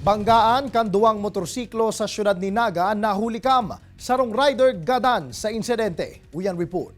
Banggaan kan duwang motorsiklo sa syudad ni Naga nahulikam sarong rider gadan sa insidente. Uyan report.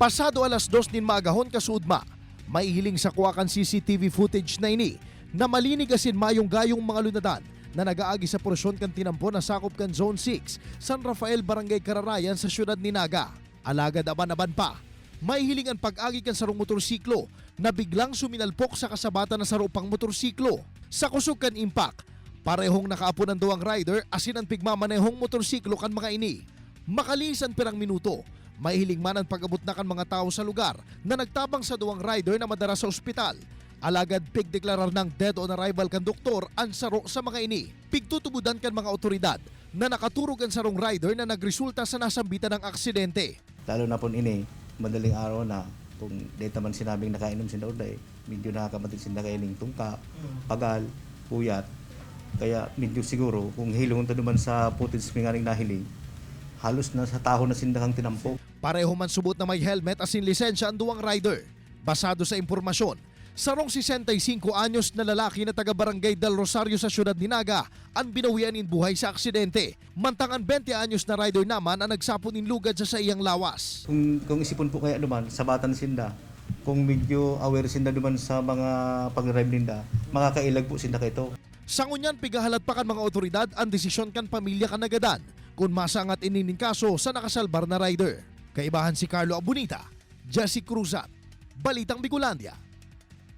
Pasado alas 2 din maagahon kasudma, may hiling sa kuwakan CCTV footage na ini na malinig asin mayong gayong mga lunadan na nagaagi sa porsyon kan tinampo na sakop kan Zone 6, San Rafael, Barangay Kararayan sa syudad ni Naga. Alagad aban-aban pa, may hiling ang pag-agi kan sarong motorsiklo na biglang suminalpok sa kasabatan na sarupang motorsiklo. Sa kusog kan impact, parehong nakaapo ng duwang rider asin ang pigmamanehong motorsiklo kan mga ini. Makalinis ang pirang minuto, may hiling man ang pag-abot na kan mga tao sa lugar na nagtabang sa duwang rider na madara sa ospital. Alagad pigdeklarar ng dead on arrival kan doktor ang saro sa mga ini. Pigtutubudan kan mga otoridad na nakaturog ang sarong rider na nagresulta sa nasambitan ng aksidente. Lalo na po ini, madaling araw na, kung dito man sinabing nakainom sinda uday, medyo nakakamatid sinda kaining tungka, pagal, puyat. Kaya medyo siguro, kung hilong ta naman sa footage mingaring nahiling, halos na sa taho na sinda kang tinampok. Pareho man subot na may helmet asin lisensya ang duwang rider. Basado sa impormasyon, sarong 65 anyos na lalaki na taga Barangay Del Rosario sa syudad ni Naga ang binawian in buhay sa aksidente. Mantangan 20 anyos na rider naman ang nagsapon in lugad sa iyang lawas. Kung isipon po kaya naman, sabatan sinda, kung medyo aware sinda naman sa mga pag-drive ninda, makakailag po sinda kaito. Sa ngunyan, pigahalat pa kan mga otoridad ang desisyon kan pamilya kanagadan kung masangat inining kaso sa nakasalbar na rider. Kaibahan si Carlo Abunita, Jesse Cruzat, Balitang Bicolandia.